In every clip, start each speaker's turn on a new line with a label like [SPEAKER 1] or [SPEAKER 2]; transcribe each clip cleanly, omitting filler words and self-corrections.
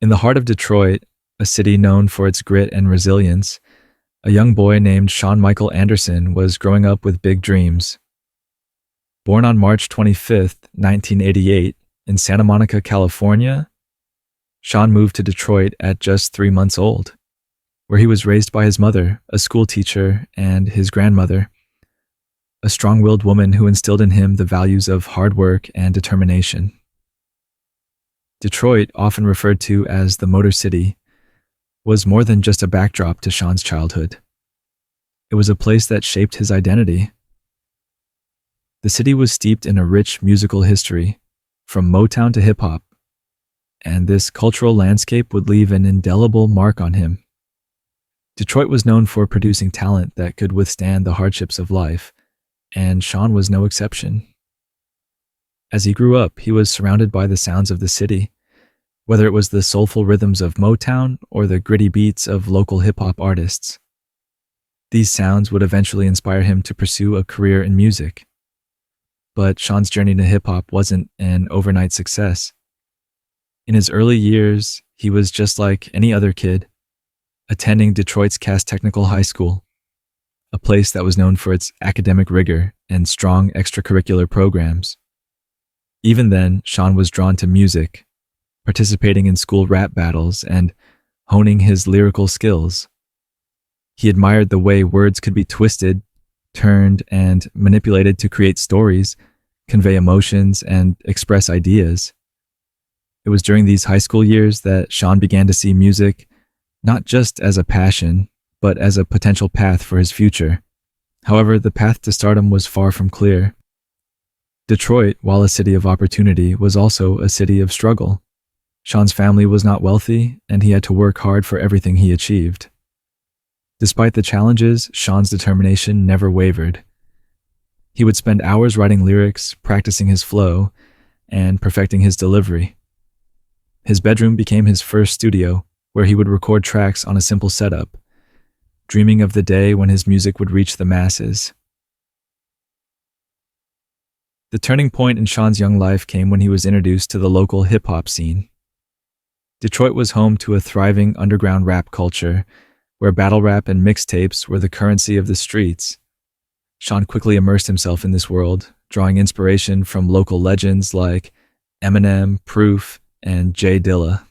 [SPEAKER 1] In the heart of Detroit, a city known for its grit and resilience, a young boy named Sean Michael Anderson was growing up with big dreams. Born on March 25th, 1988, in Santa Monica, California, Sean moved to Detroit at just 3 months old, where he was raised by his mother, a school teacher, and his grandmother, a strong-willed woman who instilled in him the values of hard work and determination. Detroit, often referred to as the Motor City, was more than just a backdrop to Sean's childhood. It was a place that shaped his identity. The city was steeped in a rich musical history, from Motown to hip-hop, and this cultural landscape would leave an indelible mark on him. Detroit was known for producing talent that could withstand the hardships of life, and Sean was no exception. As he grew up, he was surrounded by the sounds of the city, whether it was the soulful rhythms of Motown or the gritty beats of local hip-hop artists. These sounds would eventually inspire him to pursue a career in music. But Sean's journey to hip-hop wasn't an overnight success. In his early years, he was just like any other kid, attending Detroit's Cass Technical High School, a place that was known for its academic rigor and strong extracurricular programs. Even then, Sean was drawn to music, participating in school rap battles and honing his lyrical skills. He admired the way words could be twisted, turned, and manipulated to create stories, convey emotions, and express ideas. It was during these high school years that Sean began to see music not just as a passion, but as a potential path for his future. However, the path to stardom was far from clear. Detroit, while a city of opportunity, was also a city of struggle. Sean's family was not wealthy, and he had to work hard for everything he achieved. Despite the challenges, Sean's determination never wavered. He would spend hours writing lyrics, practicing his flow, and perfecting his delivery. His bedroom became his first studio, where he would record tracks on a simple setup, dreaming of the day when his music would reach the masses. The turning point in Sean's young life came when he was introduced to the local hip-hop scene. Detroit was home to a thriving underground rap culture, where battle rap and mixtapes were the currency of the streets. Sean quickly immersed himself in this world, drawing inspiration from local legends like Eminem, Proof, and Jay Dilla.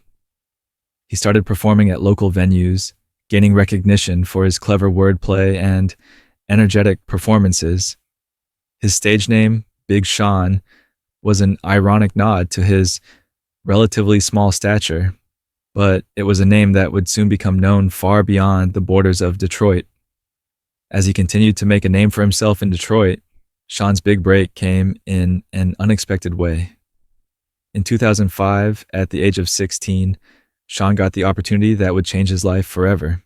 [SPEAKER 1] He started performing at local venues, gaining recognition for his clever wordplay and energetic performances. His stage name, Big Sean, was an ironic nod to his relatively small stature, but it was a name that would soon become known far beyond the borders of Detroit. As he continued to make a name for himself in Detroit, Sean's big break came in an unexpected way. In 2005, at the age of 16, Sean got the opportunity that would change his life forever.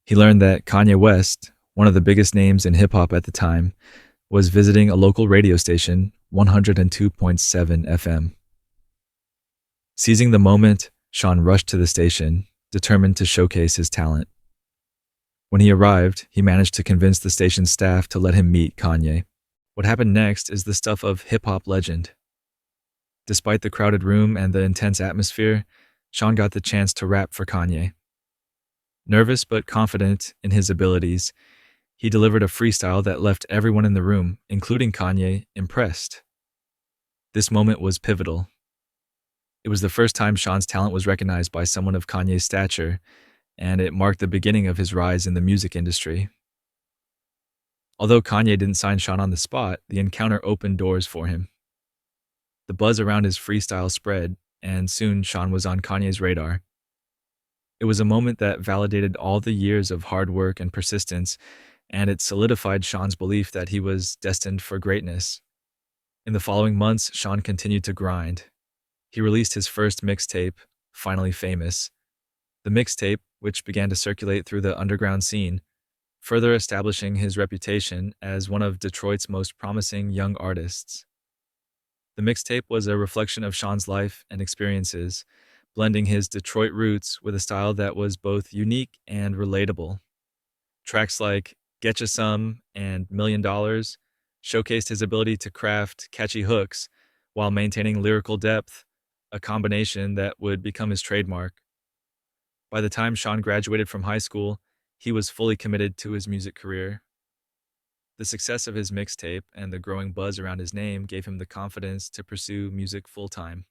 [SPEAKER 1] He learned that Kanye West, one of the biggest names in hip-hop at the time, was visiting a local radio station, 102.7 FM. Seizing the moment, Sean rushed to the station, determined to showcase his talent. When he arrived, he managed to convince the station's staff to let him meet Kanye. What happened next is the stuff of hip-hop legend. Despite the crowded room and the intense atmosphere, Sean got the chance to rap for Kanye. Nervous but confident in his abilities, he delivered a freestyle that left everyone in the room, including Kanye, impressed. This moment was pivotal. It was the first time Sean's talent was recognized by someone of Kanye's stature, and it marked the beginning of his rise in the music industry. Although Kanye didn't sign Sean on the spot, the encounter opened doors for him. The buzz around his freestyle spread, and soon Sean was on Kanye's radar. It was a moment that validated all the years of hard work and persistence, and it solidified Sean's belief that he was destined for greatness. In the following months, Sean continued to grind. He released his first mixtape, Finally Famous. The mixtape, which began to circulate through the underground scene, further establishing his reputation as one of Detroit's most promising young artists. The mixtape was a reflection of Sean's life and experiences, blending his Detroit roots with a style that was both unique and relatable. Tracks like Getcha Some and $1,000,000 showcased his ability to craft catchy hooks while maintaining lyrical depth, a combination that would become his trademark. By the time Sean graduated from high school, he was fully committed to his music career. The success of his mixtape and the growing buzz around his name gave him the confidence to pursue music full time.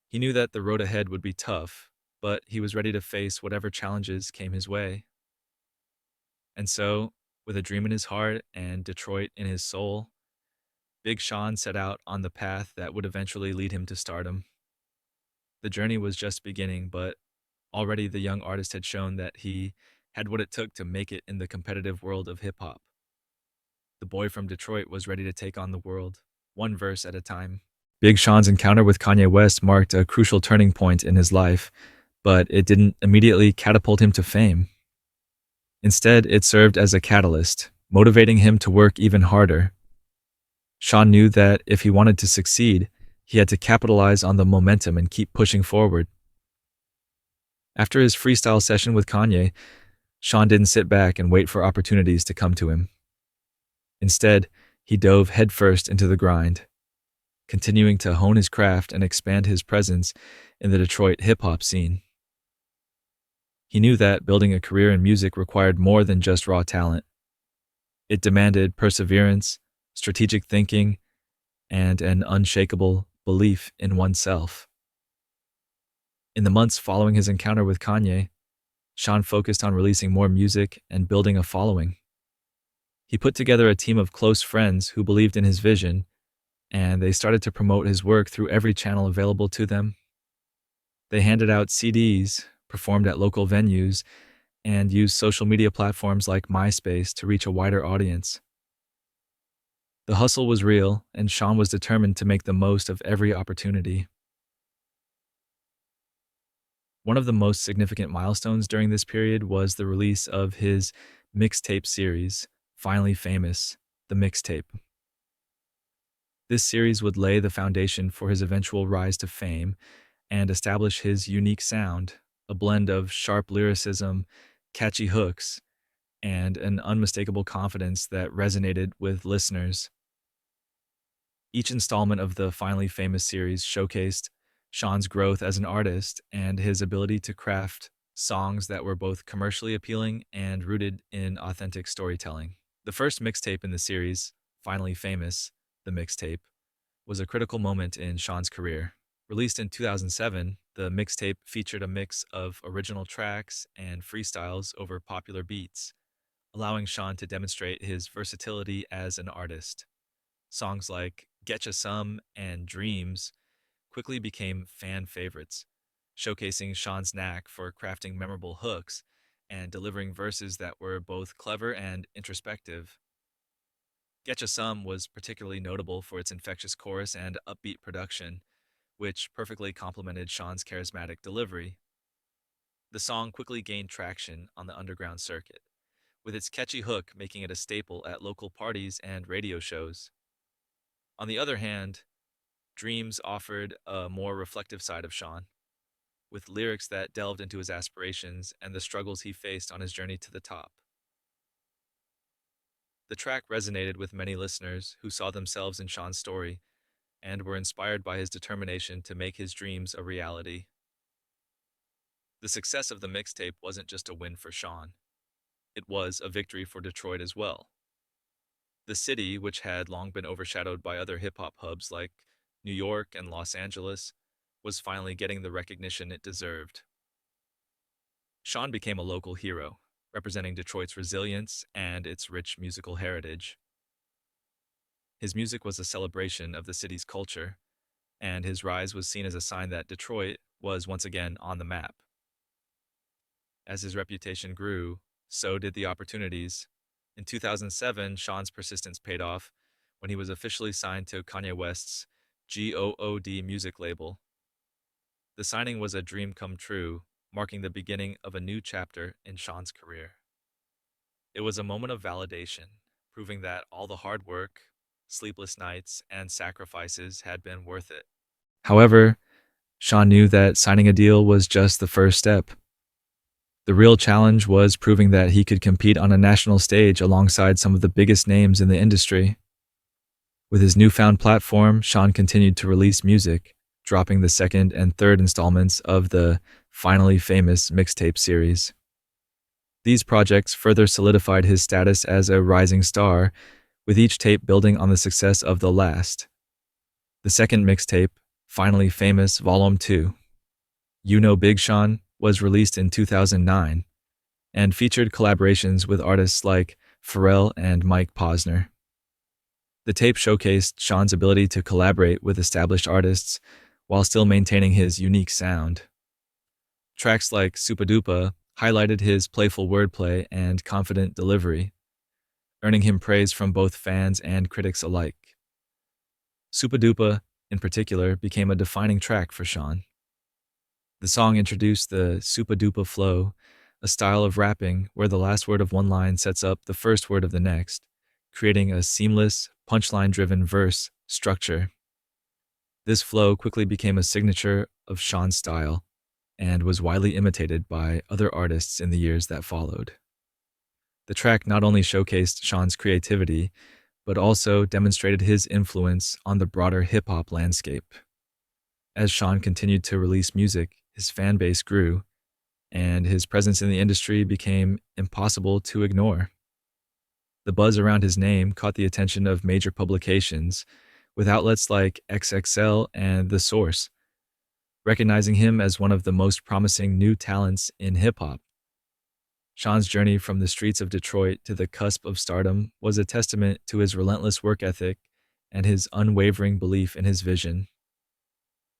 [SPEAKER 1] He knew that the road ahead would be tough, but he was ready to face whatever challenges came his way. And so, with a dream in his heart and Detroit in his soul, Big Sean set out on the path that would eventually lead him to stardom. The journey was just beginning, but already the young artist had shown that he had what it took to make it in the competitive world of hip hop. The boy from Detroit was ready to take on the world, one verse at a time. Big Sean's encounter with Kanye West marked a crucial turning point in his life, but it didn't immediately catapult him to fame. Instead, it served as a catalyst, motivating him to work even harder. Sean knew that if he wanted to succeed, he had to capitalize on the momentum and keep pushing forward. After his freestyle session with Kanye, Sean didn't sit back and wait for opportunities to come to him. Instead, he dove headfirst into the grind, continuing to hone his craft and expand his presence in the Detroit hip-hop scene. He knew that building a career in music required more than just raw talent. It demanded perseverance, strategic thinking, and an unshakable belief in oneself. In the months following his encounter with Kanye, Sean focused on releasing more music and building a following. He put together a team of close friends who believed in his vision, and they started to promote his work through every channel available to them. They handed out CDs, performed at local venues, and used social media platforms like MySpace to reach a wider audience. The hustle was real, and Sean was determined to make the most of every opportunity. One of the most significant milestones during this period was the release of his mixtape series, Finally Famous, the Mixtape. This series would lay the foundation for his eventual rise to fame and establish his unique sound, a blend of sharp lyricism, catchy hooks, and an unmistakable confidence that resonated with listeners. Each installment of the Finally Famous series showcased Sean's growth as an artist and his ability to craft songs that were both commercially appealing and rooted in authentic storytelling. The first mixtape in the series, Finally Famous, the Mixtape, was a critical moment in Sean's career. Released in 2007, the mixtape featured a mix of original tracks and freestyles over popular beats, allowing Sean to demonstrate his versatility as an artist. Songs like Getcha Some and Dreams quickly became fan favorites, showcasing Sean's knack for crafting memorable hooks and delivering verses that were both clever and introspective. Getcha Some was particularly notable for its infectious chorus and upbeat production, which perfectly complemented Sean's charismatic delivery. The song quickly gained traction on the underground circuit, with its catchy hook making it a staple at local parties and radio shows. On the other hand, Dreams offered a more reflective side of Sean, with lyrics that delved into his aspirations and the struggles he faced on his journey to the top. The track resonated with many listeners who saw themselves in Sean's story and were inspired by his determination to make his dreams a reality. The success of the mixtape wasn't just a win for Sean, it was a victory for Detroit as well. The city, which had long been overshadowed by other hip-hop hubs like New York and Los Angeles, was finally getting the recognition it deserved. Sean became a local hero, representing Detroit's resilience and its rich musical heritage. His music was a celebration of the city's culture, and his rise was seen as a sign that Detroit was once again on the map. As his reputation grew, so did the opportunities. In 2007, Sean's persistence paid off when he was officially signed to Kanye West's GOOD music label. The signing was a dream come true, marking the beginning of a new chapter in Sean's career. It was a moment of validation, proving that all the hard work, sleepless nights, and sacrifices had been worth it. However, Sean knew that signing a deal was just the first step. The real challenge was proving that he could compete on a national stage alongside some of the biggest names in the industry. With his newfound platform, Sean continued to release music, dropping the second and third installments of the Finally Famous mixtape series. These projects further solidified his status as a rising star, with each tape building on the success of the last. The second mixtape, Finally Famous Volume 2, You Know Big Sean, was released in 2009 and featured collaborations with artists like Pharrell and Mike Posner. The tape showcased Sean's ability to collaborate with established artists while still maintaining his unique sound. Tracks like Supa Dupa highlighted his playful wordplay and confident delivery, earning him praise from both fans and critics alike. Supa Dupa, in particular, became a defining track for Sean. The song introduced the Supa Dupa flow, a style of rapping where the last word of one line sets up the first word of the next, creating a seamless, punchline-driven verse structure. This flow quickly became a signature of Sean's style and was widely imitated by other artists in the years that followed. The track not only showcased Sean's creativity, but also demonstrated his influence on the broader hip-hop landscape. As Sean continued to release music, his fan base grew, and his presence in the industry became impossible to ignore. The buzz around his name caught the attention of major publications, with outlets like XXL and The Source, recognizing him as one of the most promising new talents in hip-hop. Sean's journey from the streets of Detroit to the cusp of stardom was a testament to his relentless work ethic and his unwavering belief in his vision.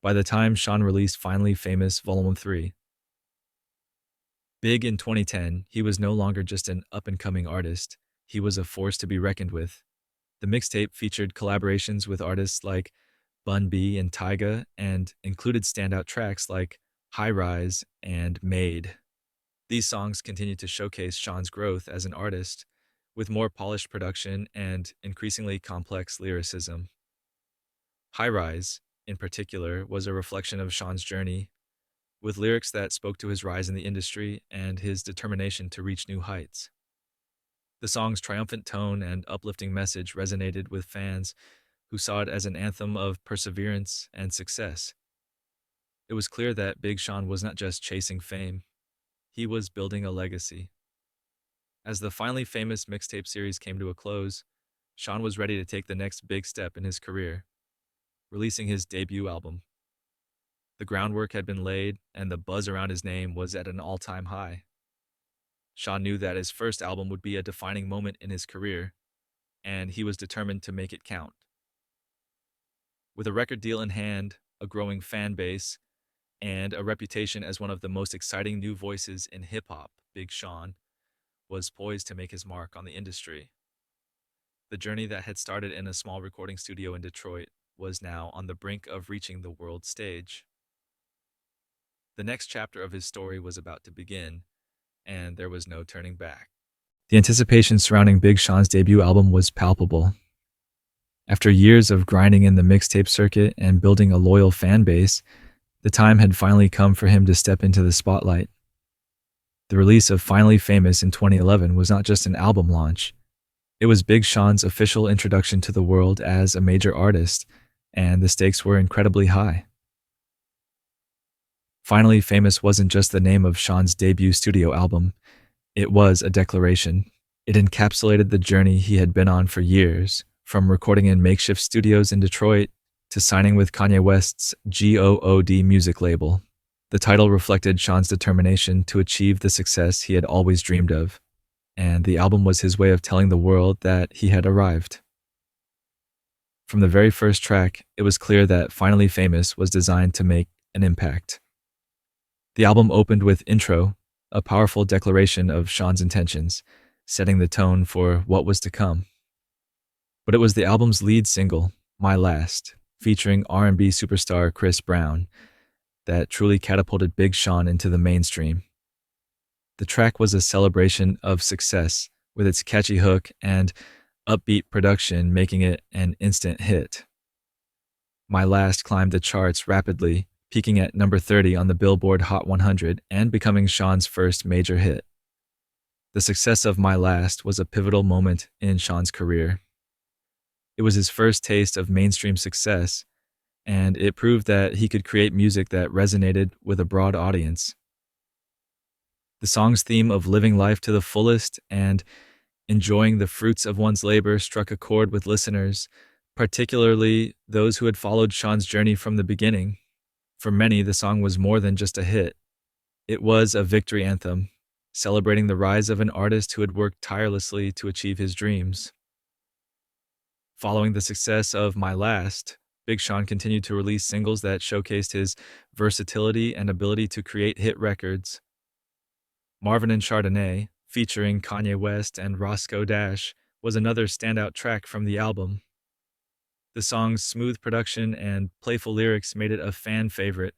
[SPEAKER 1] By the time Sean released Finally Famous Volume 3, big in 2010, he was no longer just an up-and-coming artist, he was a force to be reckoned with. The mixtape featured collaborations with artists like Bun B and Tyga and included standout tracks like High Rise and Made. These songs continued to showcase Sean's growth as an artist, with more polished production and increasingly complex lyricism. High Rise, in particular, was a reflection of Sean's journey, with lyrics that spoke to his rise in the industry and his determination to reach new heights. The song's triumphant tone and uplifting message resonated with fans who saw it as an anthem of perseverance and success. It was clear that Big Sean was not just chasing fame, he was building a legacy. As the Finally Famous mixtape series came to a close, Sean was ready to take the next big step in his career, releasing his debut album. The groundwork had been laid, and the buzz around his name was at an all-time high. Sean knew that his first album would be a defining moment in his career, and he was determined to make it count. With a record deal in hand, a growing fan base, and a reputation as one of the most exciting new voices in hip-hop, Big Sean was poised to make his mark on the industry. The journey that had started in a small recording studio in Detroit was now on the brink of reaching the world stage. The next chapter of his story was about to begin, and there was no turning back. The anticipation surrounding Big Sean's debut album was palpable. After years of grinding in the mixtape circuit and building a loyal fan base, the time had finally come for him to step into the spotlight. The release of Finally Famous in 2011 was not just an album launch. It was Big Sean's official introduction to the world as a major artist, and the stakes were incredibly high. Finally Famous wasn't just the name of Sean's debut studio album. It was a declaration. It encapsulated the journey he had been on for years, from recording in makeshift studios in Detroit to signing with Kanye West's GOOD music label. The title reflected Sean's determination to achieve the success he had always dreamed of, and the album was his way of telling the world that he had arrived. From the very first track, it was clear that Finally Famous was designed to make an impact. The album opened with Intro, a powerful declaration of Sean's intentions, setting the tone for what was to come. But it was the album's lead single, My Last, featuring R&B superstar Chris Brown, that truly catapulted Big Sean into the mainstream. The track was a celebration of success, with its catchy hook and upbeat production making it an instant hit. My Last climbed the charts rapidly, peaking at number 30 on the Billboard Hot 100 and becoming Sean's first major hit. The success of My Last was a pivotal moment in Sean's career. It was his first taste of mainstream success, and it proved that he could create music that resonated with a broad audience. The song's theme of living life to the fullest and enjoying the fruits of one's labor struck a chord with listeners, particularly those who had followed Sean's journey from the beginning. For many, the song was more than just a hit. It was a victory anthem, celebrating the rise of an artist who had worked tirelessly to achieve his dreams. Following the success of My Last, Big Sean continued to release singles that showcased his versatility and ability to create hit records. Marvin and Chardonnay, featuring Kanye West and Roscoe Dash, was another standout track from the album. The song's smooth production and playful lyrics made it a fan favorite,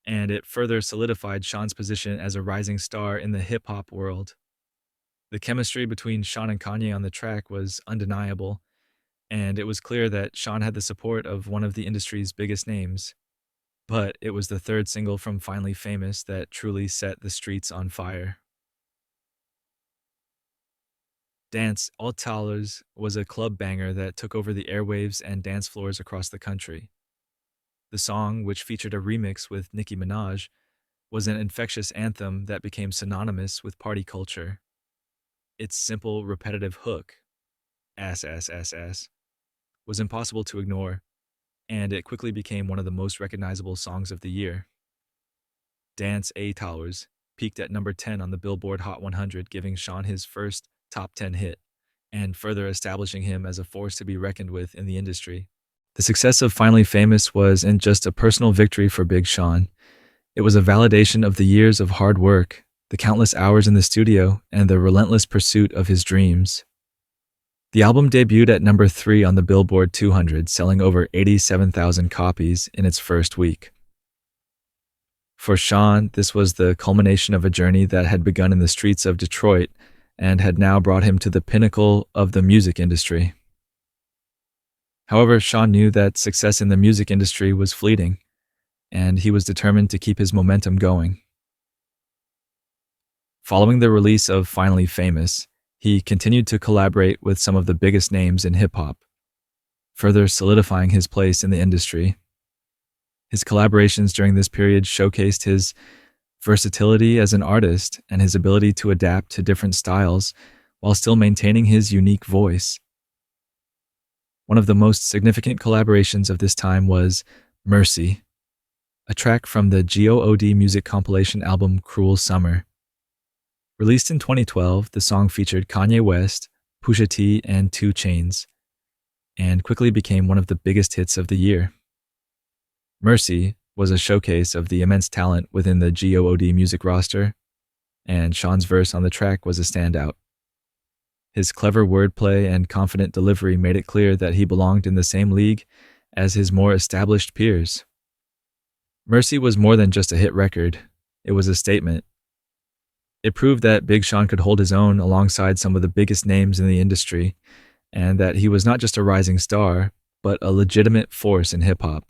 [SPEAKER 1] and it further solidified Sean's position as a rising star in the hip-hop world. The chemistry between Sean and Kanye on the track was undeniable, and it was clear that Sean had the support of one of the industry's biggest names. But it was the third single from Finally Famous that truly set the streets on fire. Dance All Tallers was a club banger that took over the airwaves and dance floors across the country. The song, which featured a remix with Nicki Minaj, was an infectious anthem that became synonymous with party culture. Its simple, repetitive hook, ass, ass, ass, ass, was impossible to ignore, and it quickly became one of the most recognizable songs of the year. Dance A Towers peaked at number 10 on the Billboard Hot 100, giving Sean his first top 10 hit, and further establishing him as a force to be reckoned with in the industry. The success of Finally Famous wasn't just a personal victory for Big Sean. It was a validation of the years of hard work, the countless hours in the studio, and the relentless pursuit of his dreams. The album debuted at number 3 on the Billboard 200, selling over 87,000 copies in its first week. For Sean, this was the culmination of a journey that had begun in the streets of Detroit and had now brought him to the pinnacle of the music industry. However, Sean knew that success in the music industry was fleeting, and he was determined to keep his momentum going. Following the release of Finally Famous, he continued to collaborate with some of the biggest names in hip-hop, further solidifying his place in the industry. His collaborations during this period showcased his versatility as an artist and his ability to adapt to different styles while still maintaining his unique voice. One of the most significant collaborations of this time was Mercy, a track from the GOOD music compilation album Cruel Summer. Released in 2012, the song featured Kanye West, Pusha T, and 2 Chainz, and quickly became one of the biggest hits of the year. Mercy was a showcase of the immense talent within the GOOD music roster, and Sean's verse on the track was a standout. His clever wordplay and confident delivery made it clear that he belonged in the same league as his more established peers. Mercy was more than just a hit record, it was a statement. It proved that Big Sean could hold his own alongside some of the biggest names in the industry, and that he was not just a rising star, but a legitimate force in hip-hop.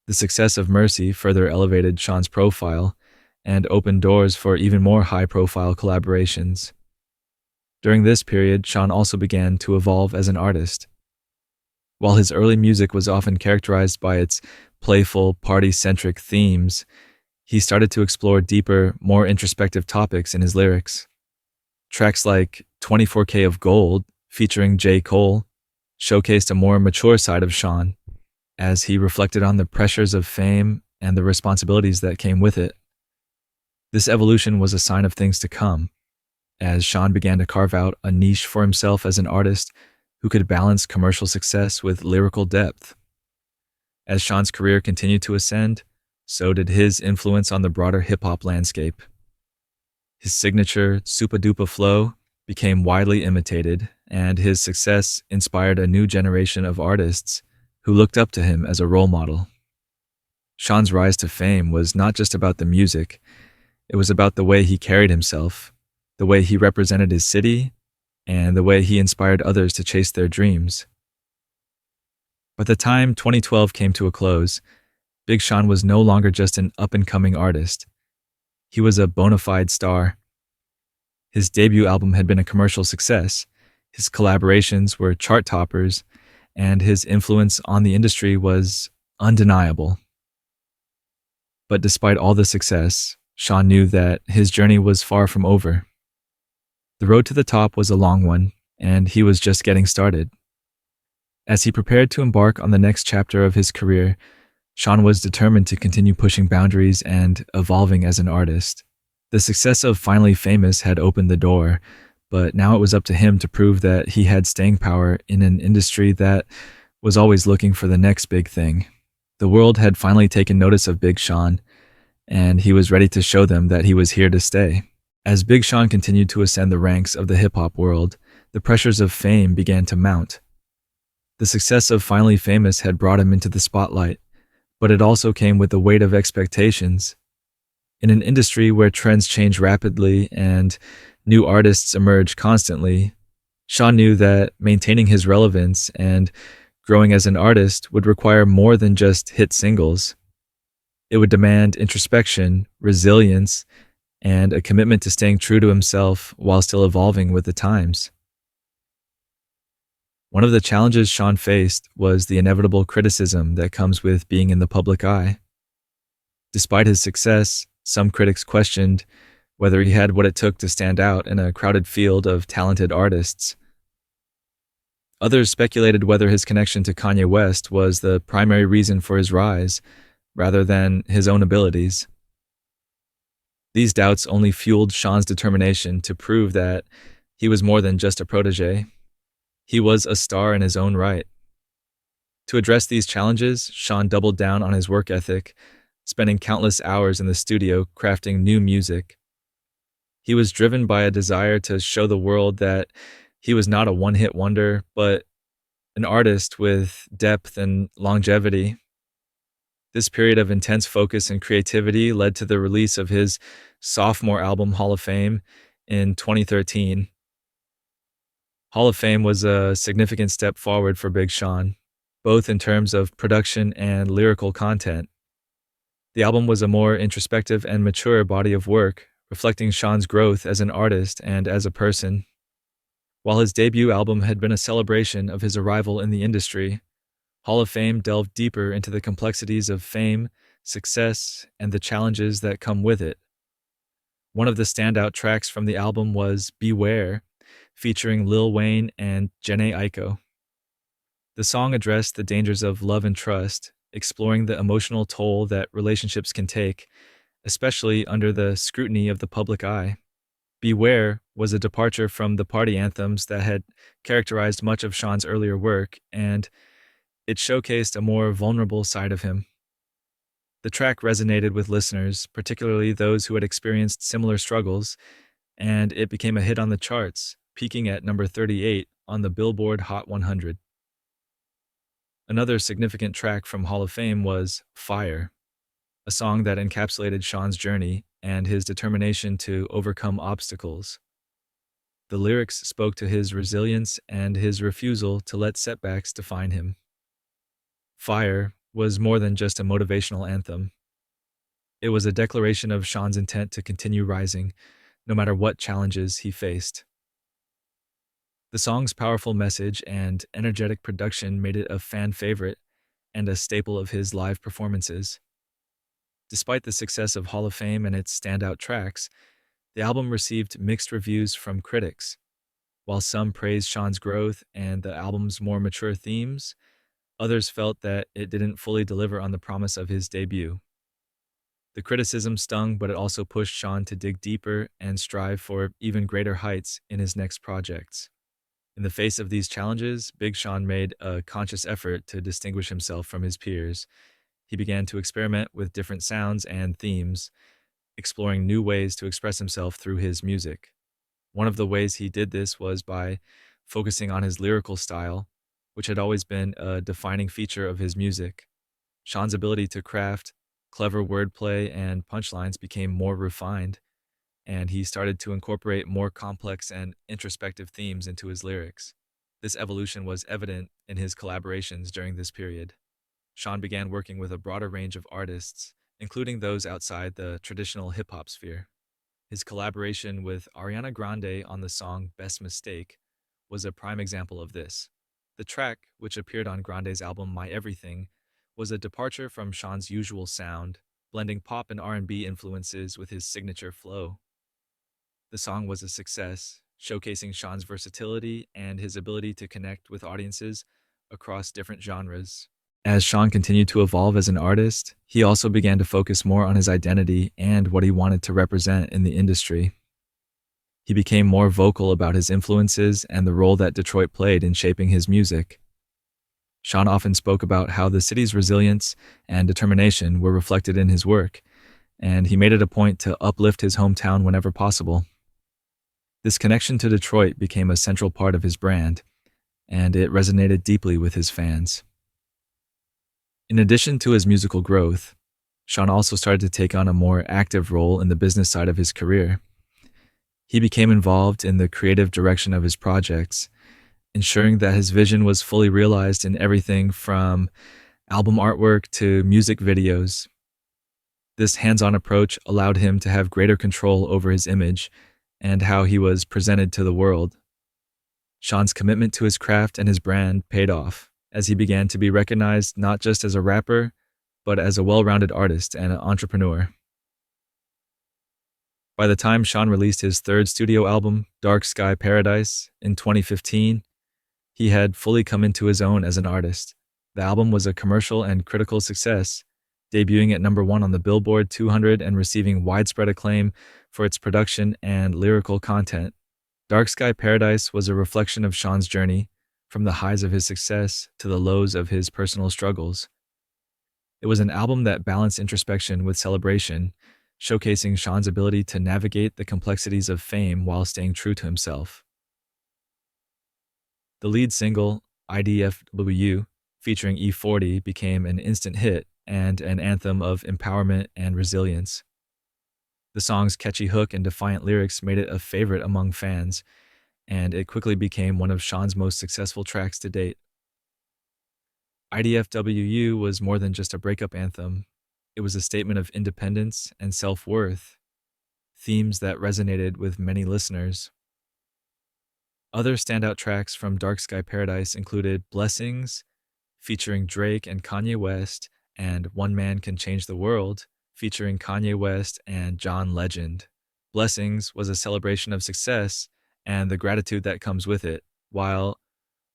[SPEAKER 1] The success of Mercy further elevated Sean's profile and opened doors for even more high-profile collaborations. During this period, Sean also began to evolve as an artist. While his early music was often characterized by its playful, party-centric themes, he started to explore deeper, more introspective topics in his lyrics. Tracks like 24K of Gold, featuring J. Cole, showcased a more mature side of Sean, as he reflected on the pressures of fame and the responsibilities that came with it. This evolution was a sign of things to come, as Sean began to carve out a niche for himself as an artist who could balance commercial success with lyrical depth. As Sean's career continued to ascend, so did his influence on the broader hip-hop landscape. His signature Supa-Dupa flow became widely imitated, and his success inspired a new generation of artists who looked up to him as a role model. Sean's rise to fame was not just about the music, it was about the way he carried himself, the way he represented his city, and the way he inspired others to chase their dreams. By the time 2012 came to a close, Big Sean was no longer just an up-and-coming artist. He was a bona fide star. His debut album had been a commercial success, his collaborations were chart toppers, and his influence on the industry was undeniable. But despite all the success, Sean knew that his journey was far from over. The road to the top was a long one, and he was just getting started. As he prepared to embark on the next chapter of his career, Sean was determined to continue pushing boundaries and evolving as an artist. The success of Finally Famous had opened the door, but now it was up to him to prove that he had staying power in an industry that was always looking for the next big thing. The world had finally taken notice of Big Sean, and he was ready to show them that he was here to stay. As Big Sean continued to ascend the ranks of the hip-hop world, the pressures of fame began to mount. The success of Finally Famous had brought him into the spotlight, but it also came with the weight of expectations. In an industry where trends change rapidly and new artists emerge constantly, Sean knew that maintaining his relevance and growing as an artist would require more than just hit singles. It would demand introspection, resilience, and a commitment to staying true to himself while still evolving with the times. One of the challenges Sean faced was the inevitable criticism that comes with being in the public eye. Despite his success, some critics questioned whether he had what it took to stand out in a crowded field of talented artists. Others speculated whether his connection to Kanye West was the primary reason for his rise, rather than his own abilities. These doubts only fueled Sean's determination to prove that he was more than just a protege. He was a star in his own right. To address these challenges, Sean doubled down on his work ethic, spending countless hours in the studio crafting new music. He was driven by a desire to show the world that he was not a one-hit wonder, but an artist with depth and longevity. This period of intense focus and creativity led to the release of his sophomore album, Hall of Fame, in 2013. Hall of Fame was a significant step forward for Big Sean, both in terms of production and lyrical content. The album was a more introspective and mature body of work, reflecting Sean's growth as an artist and as a person. While his debut album had been a celebration of his arrival in the industry, Hall of Fame delved deeper into the complexities of fame, success, and the challenges that come with it. One of the standout tracks from the album was Beware, featuring Lil Wayne and Jhené Aiko. The song addressed the dangers of love and trust, exploring the emotional toll that relationships can take, especially under the scrutiny of the public eye. Beware was a departure from the party anthems that had characterized much of Sean's earlier work, and it showcased a more vulnerable side of him. The track resonated with listeners, particularly those who had experienced similar struggles, and it became a hit on the charts, peaking at number 38 on the Billboard Hot 100. Another significant track from Hall of Fame was Fire, a song that encapsulated Sean's journey and his determination to overcome obstacles. The lyrics spoke to his resilience and his refusal to let setbacks define him. Fire was more than just a motivational anthem. It was a declaration of Sean's intent to continue rising, no matter what challenges he faced. The song's powerful message and energetic production made it a fan favorite and a staple of his live performances. Despite the success of Hall of Fame and its standout tracks, the album received mixed reviews from critics. While some praised Sean's growth and the album's more mature themes, others felt that it didn't fully deliver on the promise of his debut. The criticism stung, but it also pushed Sean to dig deeper and strive for even greater heights in his next projects. In the face of these challenges, Big Sean made a conscious effort to distinguish himself from his peers. He began to experiment with different sounds and themes, exploring new ways to express himself through his music. One of the ways he did this was by focusing on his lyrical style, which had always been a defining feature of his music. Sean's ability to craft clever wordplay and punchlines became more refined, and he started to incorporate more complex and introspective themes into his lyrics. This evolution was evident in his collaborations during this period. Sean began working with a broader range of artists, including those outside the traditional hip-hop sphere. His collaboration with Ariana Grande on the song Best Mistake was a prime example of this. The track, which appeared on Grande's album My Everything, was a departure from Sean's usual sound, blending pop and R&B influences with his signature flow. The song was a success, showcasing Sean's versatility and his ability to connect with audiences across different genres. As Sean continued to evolve as an artist, he also began to focus more on his identity and what he wanted to represent in the industry. He became more vocal about his influences and the role that Detroit played in shaping his music. Sean often spoke about how the city's resilience and determination were reflected in his work, and he made it a point to uplift his hometown whenever possible. This connection to Detroit became a central part of his brand, and it resonated deeply with his fans. In addition to his musical growth, Sean also started to take on a more active role in the business side of his career. He became involved in the creative direction of his projects, ensuring that his vision was fully realized in everything from album artwork to music videos. This hands-on approach allowed him to have greater control over his image and how he was presented to the world. Sean's commitment to his craft and his brand paid off, as he began to be recognized not just as a rapper, but as a well-rounded artist and an entrepreneur. By the time Sean released his third studio album, Dark Sky Paradise, in 2015, he had fully come into his own as an artist. The album was a commercial and critical success, debuting at #1 on the Billboard 200 and receiving widespread acclaim for its production and lyrical content. Dark Sky Paradise was a reflection of Sean's journey, from the highs of his success to the lows of his personal struggles. It was an album that balanced introspection with celebration, showcasing Sean's ability to navigate the complexities of fame while staying true to himself. The lead single, IDFW, featuring E40, became an instant hit and an anthem of empowerment and resilience. The song's catchy hook and defiant lyrics made it a favorite among fans, and it quickly became one of Sean's most successful tracks to date. IDFWU was more than just a breakup anthem. It was a statement of independence and self-worth, themes that resonated with many listeners. Other standout tracks from Dark Sky Paradise included Blessings, featuring Drake and Kanye West, and One Man Can Change the World, featuring Kanye West and John Legend. Blessings was a celebration of success and the gratitude that comes with it, while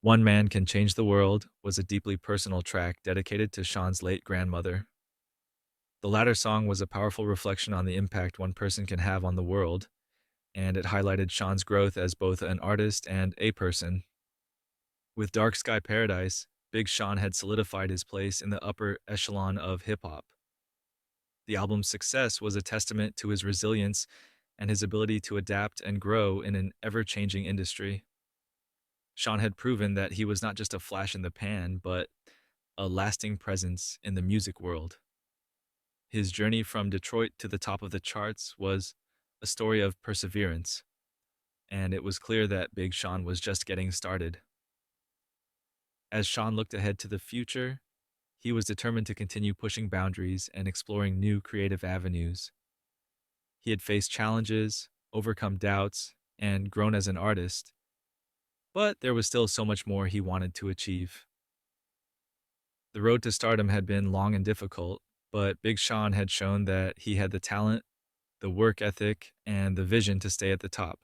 [SPEAKER 1] One Man Can Change the World was a deeply personal track dedicated to Sean's late grandmother. The latter song was a powerful reflection on the impact one person can have on the world, and it highlighted Sean's growth as both an artist and a person. With Dark Sky Paradise, Big Sean had solidified his place in the upper echelon of hip-hop. The album's success was a testament to his resilience and his ability to adapt and grow in an ever-changing industry. Sean had proven that he was not just a flash in the pan, but a lasting presence in the music world. His journey from Detroit to the top of the charts was a story of perseverance, and it was clear that Big Sean was just getting started. As Sean looked ahead to the future, he was determined to continue pushing boundaries and exploring new creative avenues. He had faced challenges, overcome doubts, and grown as an artist, but there was still so much more he wanted to achieve. The road to stardom had been long and difficult, but Big Sean had shown that he had the talent, the work ethic, and the vision to stay at the top.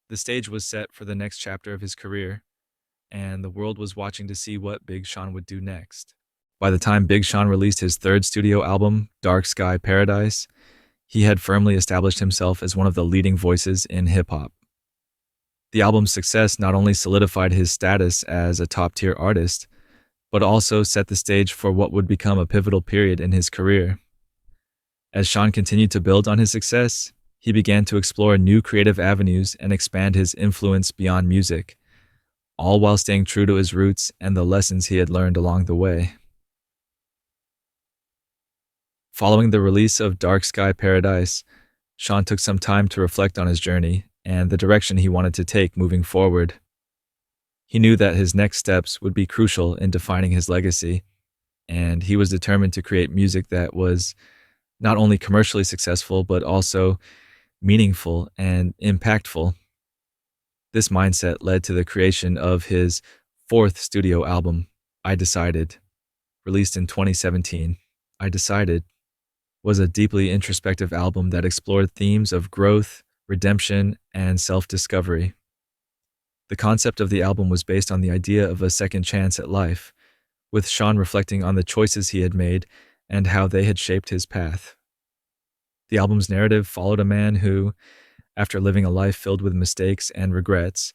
[SPEAKER 1] The stage was set for the next chapter of his career, and the world was watching to see what Big Sean would do next. By the time Big Sean released his third studio album, Dark Sky Paradise, he had firmly established himself as one of the leading voices in hip-hop. The album's success not only solidified his status as a top-tier artist, but also set the stage for what would become a pivotal period in his career. As Sean continued to build on his success, he began to explore new creative avenues and expand his influence beyond music, all while staying true to his roots and the lessons he had learned along the way. Following the release of Dark Sky Paradise, Sean took some time to reflect on his journey and the direction he wanted to take moving forward. He knew that his next steps would be crucial in defining his legacy, and he was determined to create music that was not only commercially successful, but also meaningful and impactful. This mindset led to the creation of his fourth studio album, I Decided. released in 2017, I Decided was a deeply introspective album that explored themes of growth, redemption, and self-discovery. The concept of the album was based on the idea of a second chance at life, with Sean reflecting on the choices he had made and how they had shaped his path. The album's narrative followed a man who, after living a life filled with mistakes and regrets,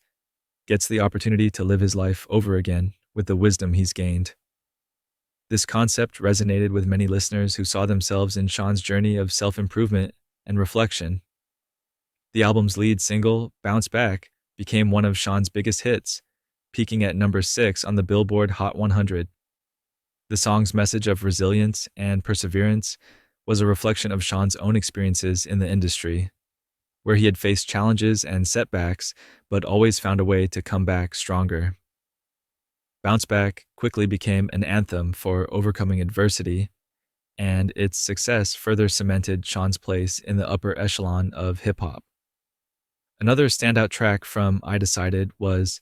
[SPEAKER 1] gets the opportunity to live his life over again with the wisdom he's gained. This concept resonated with many listeners who saw themselves in Sean's journey of self-improvement and reflection. The album's lead single, Bounce Back, became one of Sean's biggest hits, peaking at number 6 on the Billboard Hot 100. The song's message of resilience and perseverance was a reflection of Sean's own experiences in the industry, where he had faced challenges and setbacks, but always found a way to come back stronger. Bounce Back quickly became an anthem for overcoming adversity, and its success further cemented Sean's place in the upper echelon of hip-hop. Another standout track from I Decided was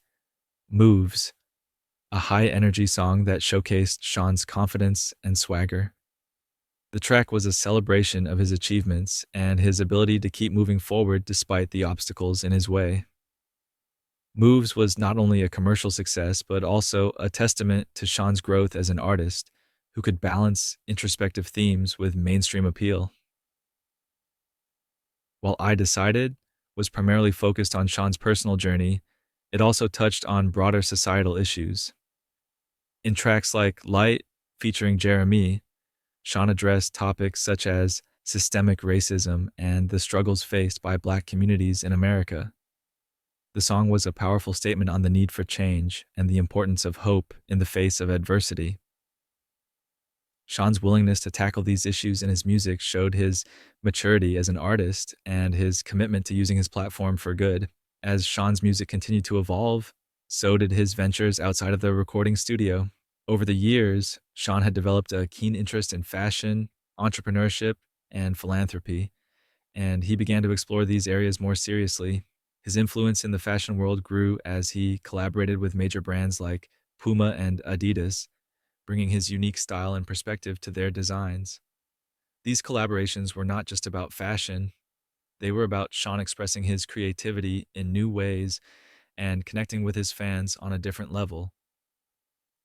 [SPEAKER 1] Moves, a high-energy song that showcased Sean's confidence and swagger. The track was a celebration of his achievements and his ability to keep moving forward despite the obstacles in his way. Moves was not only a commercial success, but also a testament to Sean's growth as an artist who could balance introspective themes with mainstream appeal. While I Decided was primarily focused on Sean's personal journey, it also touched on broader societal issues. In tracks like Light, featuring Jeremy, Sean addressed topics such as systemic racism and the struggles faced by Black communities in America. The song was a powerful statement on the need for change and the importance of hope in the face of adversity. Sean's willingness to tackle these issues in his music showed his maturity as an artist and his commitment to using his platform for good. As Sean's music continued to evolve, so did his ventures outside of the recording studio. Over the years, Sean had developed a keen interest in fashion, entrepreneurship, and philanthropy, and he began to explore these areas more seriously. His influence in the fashion world grew as he collaborated with major brands like Puma and Adidas, bringing his unique style and perspective to their designs. These collaborations were not just about fashion, they were about Sean expressing his creativity in new ways and connecting with his fans on a different level.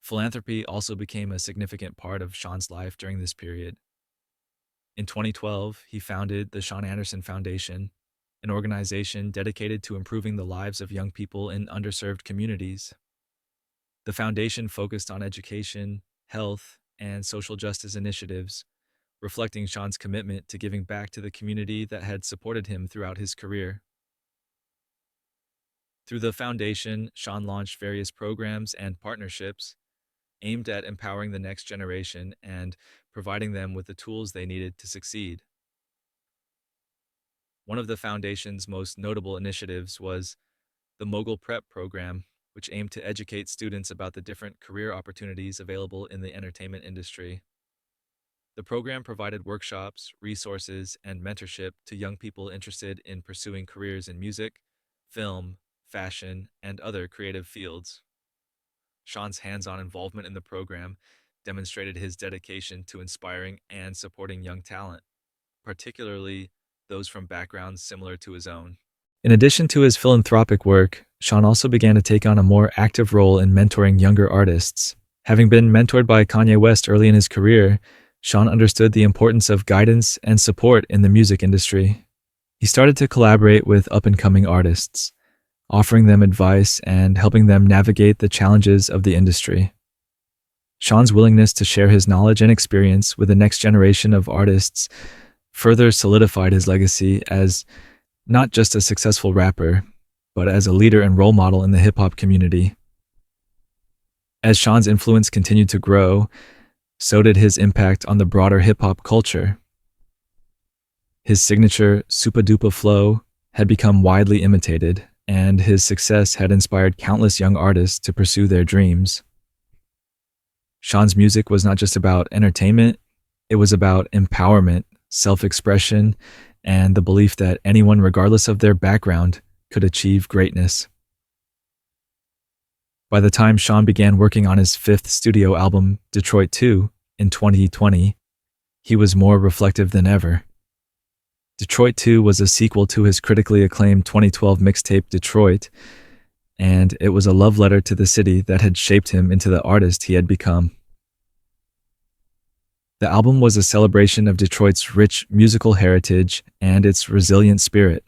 [SPEAKER 1] Philanthropy also became a significant part of Sean's life during this period. In 2012, he founded the Sean Anderson Foundation, an organization dedicated to improving the lives of young people in underserved communities. The foundation focused on education, health, and social justice initiatives, reflecting Sean's commitment to giving back to the community that had supported him throughout his career. Through the foundation, Sean launched various programs and partnerships aimed at empowering the next generation and providing them with the tools they needed to succeed. One of the foundation's most notable initiatives was the Mogul Prep program, which aimed to educate students about the different career opportunities available in the entertainment industry. The program provided workshops, resources, and mentorship to young people interested in pursuing careers in music, film, fashion, and other creative fields. Sean's hands-on involvement in the program demonstrated his dedication to inspiring and supporting young talent, particularly those from backgrounds similar to his own. In addition to his philanthropic work, Sean also began to take on a more active role in mentoring younger artists. Having been mentored by Kanye West early in his career, Sean understood the importance of guidance and support in the music industry. He started to collaborate with up-and-coming artists, offering them advice and helping them navigate the challenges of the industry. Sean's willingness to share his knowledge and experience with the next generation of artists further solidified his legacy as not just a successful rapper, but as a leader and role model in the hip-hop community. As Sean's influence continued to grow, so did his impact on the broader hip-hop culture. His signature Supa Dupa flow had become widely imitated, and his success had inspired countless young artists to pursue their dreams. Sean's music was not just about entertainment, it was about empowerment, self-expression, and the belief that anyone, regardless of their background, could achieve greatness. By the time Sean began working on his fifth studio album, Detroit 2, in 2020, he was more reflective than ever. Detroit 2 was a sequel to his critically acclaimed 2012 mixtape Detroit, and it was a love letter to the city that had shaped him into the artist he had become. The album was a celebration of Detroit's rich musical heritage and its resilient spirit,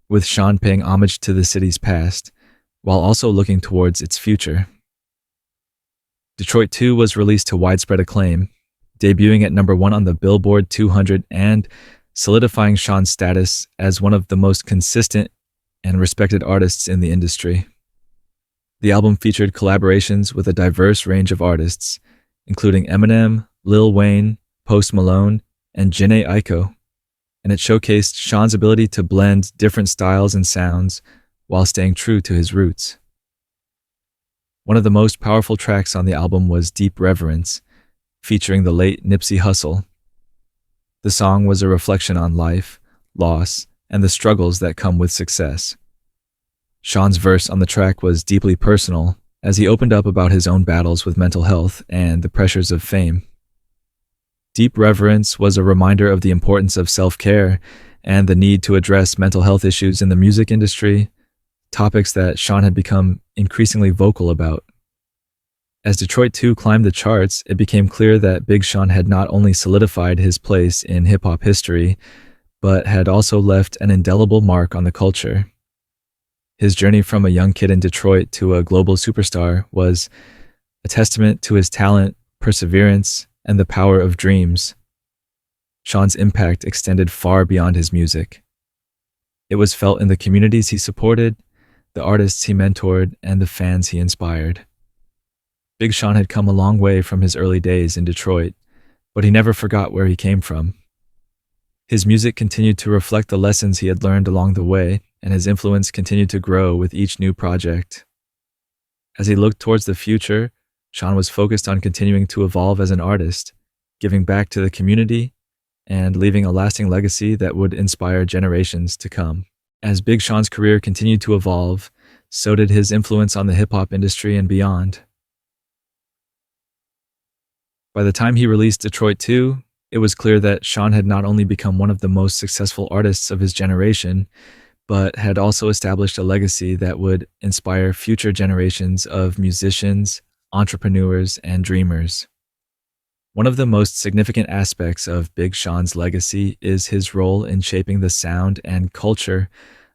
[SPEAKER 1] with Sean paying homage to the city's past, while also looking towards its future. Detroit 2 was released to widespread acclaim, debuting at number 1 on the Billboard 200 and solidifying Sean's status as one of the most consistent and respected artists in the industry. The album featured collaborations with a diverse range of artists, including Eminem, Lil Wayne, Post Malone, and Jhené Aiko, and it showcased Sean's ability to blend different styles and sounds while staying true to his roots. One of the most powerful tracks on the album was Deep Reverence, featuring the late Nipsey Hussle. The song was a reflection on life, loss, and the struggles that come with success. Sean's verse on the track was deeply personal, as he opened up about his own battles with mental health and the pressures of fame. Deep Reverence was a reminder of the importance of self-care and the need to address mental health issues in the music industry, topics that Sean had become increasingly vocal about. As Detroit 2 climbed the charts, it became clear that Big Sean had not only solidified his place in hip-hop history, but had also left an indelible mark on the culture. His journey from a young kid in Detroit to a global superstar was a testament to his talent, perseverance, and the power of dreams. Sean's impact extended far beyond his music. It was felt in the communities he supported, the artists he mentored, and the fans he inspired. Big Sean had come a long way from his early days in Detroit, but he never forgot where he came from. His music continued to reflect the lessons he had learned along the way, and his influence continued to grow with each new project. As he looked towards the future, Sean was focused on continuing to evolve as an artist, giving back to the community, and leaving a lasting legacy that would inspire generations to come. As Big Sean's career continued to evolve, so did his influence on the hip-hop industry and beyond. By the time he released Detroit 2, it was clear that Sean had not only become one of the most successful artists of his generation, but had also established a legacy that would inspire future generations of musicians, entrepreneurs, and dreamers. One of the most significant aspects of Big Sean's legacy is his role in shaping the sound and culture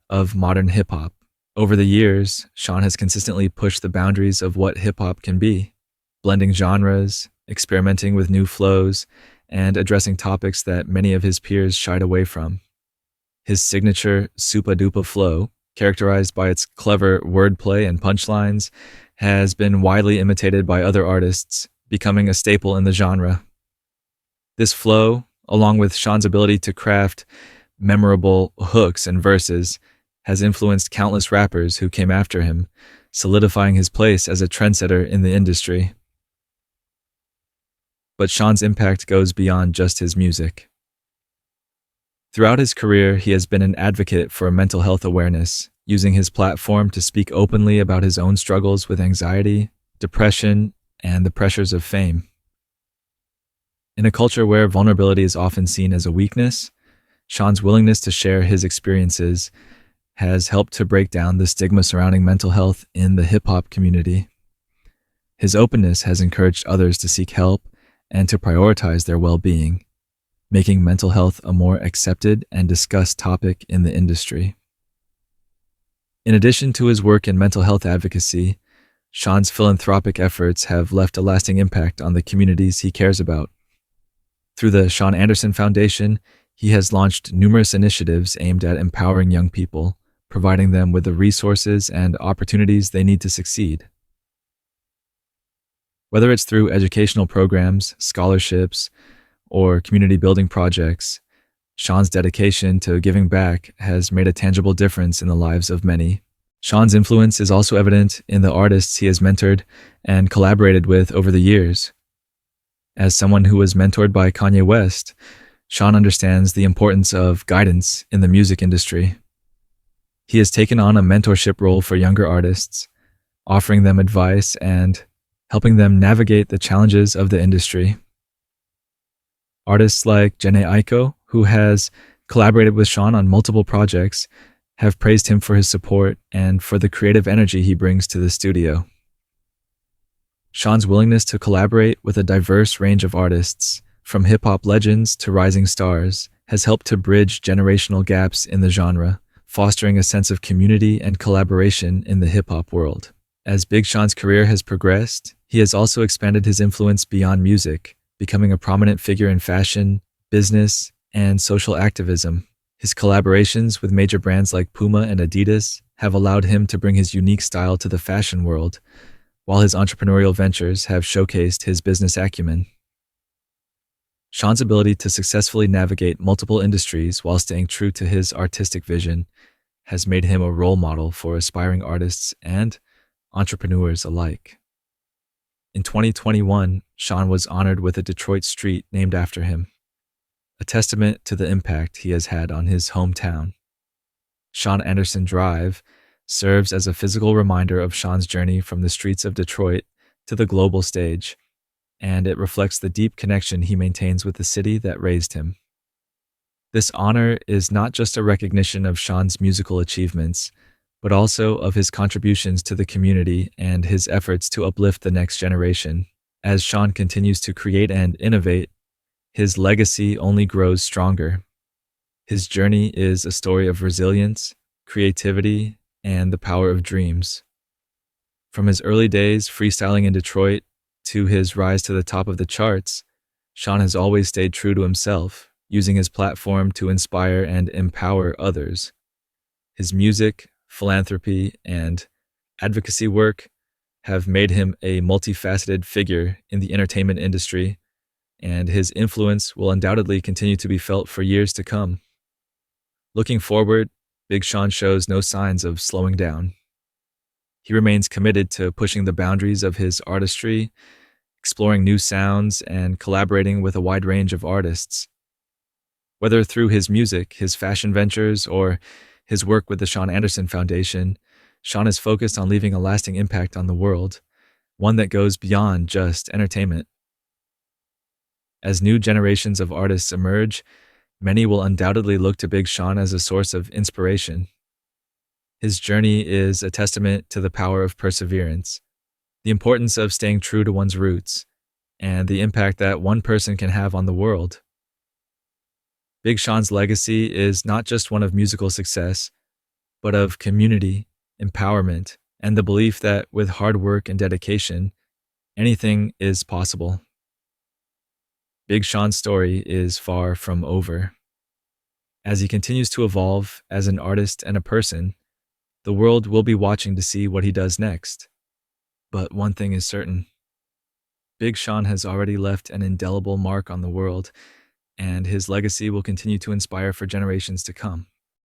[SPEAKER 1] of modern hip-hop. Over the years, Sean has consistently pushed the boundaries of what hip-hop can be, blending genres, experimenting with new flows, and addressing topics that many of his peers shied away from. His signature Supa Dupa flow, characterized by its clever wordplay and punchlines, has been widely imitated by other artists, becoming a staple in the genre. This flow, along with Sean's ability to craft memorable hooks and verses, has influenced countless rappers who came after him, solidifying his place as a trendsetter in the industry. But Sean's impact goes beyond just his music. Throughout his career, he has been an advocate for mental health awareness, using his platform to speak openly about his own struggles with anxiety, depression, and the pressures of fame. In a culture where vulnerability is often seen as a weakness, Sean's willingness to share his experiences has helped to break down the stigma surrounding mental health in the hip-hop community. His openness has encouraged others to seek help and to prioritize their well-being, making mental health a more accepted and discussed topic in the industry. In addition to his work in mental health advocacy, Sean's philanthropic efforts have left a lasting impact on the communities he cares about. Through the Sean Anderson Foundation, he has launched numerous initiatives aimed at empowering young people, providing them with the resources and opportunities they need to succeed. Whether it's through educational programs, scholarships, or community building projects, Sean's dedication to giving back has made a tangible difference in the lives of many. Sean's influence is also evident in the artists he has mentored and collaborated with over the years. As someone who was mentored by Kanye West, Sean understands the importance of guidance in the music industry. He has taken on a mentorship role for younger artists, offering them advice and helping them navigate the challenges of the industry. Artists like Jhené Aiko, who has collaborated with Sean on multiple projects, have praised him for his support and for the creative energy he brings to the studio. Sean's willingness to collaborate with a diverse range of artists, from hip-hop legends to rising stars, has helped to bridge generational gaps in the genre, fostering a sense of community and collaboration in the hip-hop world. As Big Sean's career has progressed, he has also expanded his influence beyond music, becoming a prominent figure in fashion, business, and social activism. His collaborations with major brands like Puma and Adidas have allowed him to bring his unique style to the fashion world, while his entrepreneurial ventures have showcased his business acumen. Sean's ability to successfully navigate multiple industries while staying true to his artistic vision has made him a role model for aspiring artists and entrepreneurs alike. In 2021, Sean was honored with a Detroit street named after him, a testament to the impact he has had on his hometown. Sean Anderson Drive serves as a physical reminder of Sean's journey from the streets of Detroit to the global stage, and it reflects the deep connection he maintains with the city that raised him. This honor is not just a recognition of Sean's musical achievements, but also of his contributions to the community and his efforts to uplift the next generation. As Sean continues to create and innovate, his legacy only grows stronger. His journey is a story of resilience, creativity, and the power of dreams. From his early days freestyling in Detroit to his rise to the top of the charts, Sean has always stayed true to himself, using his platform to inspire and empower others. His music, philanthropy, and advocacy work have made him a multifaceted figure in the entertainment industry, and his influence will undoubtedly continue to be felt for years to come. Looking forward, Big Sean shows no signs of slowing down. He remains committed to pushing the boundaries of his artistry, exploring new sounds, and collaborating with a wide range of artists. Whether through his music, his fashion ventures, or his work with the Sean Anderson Foundation, Sean is focused on leaving a lasting impact on the world, one that goes beyond just entertainment. As new generations of artists emerge, many will undoubtedly look to Big Sean as a source of inspiration. His journey is a testament to the power of perseverance, the importance of staying true to one's roots, and the impact that one person can have on the world. Big Sean's legacy is not just one of musical success, but of community, empowerment, and the belief that with hard work and dedication, anything is possible. Big Sean's story is far from over. As he continues to evolve as an artist and a person, the world will be watching to see what he does next. But one thing is certain. Big Sean has already left an indelible mark on the world, and his legacy will continue to inspire for generations to come.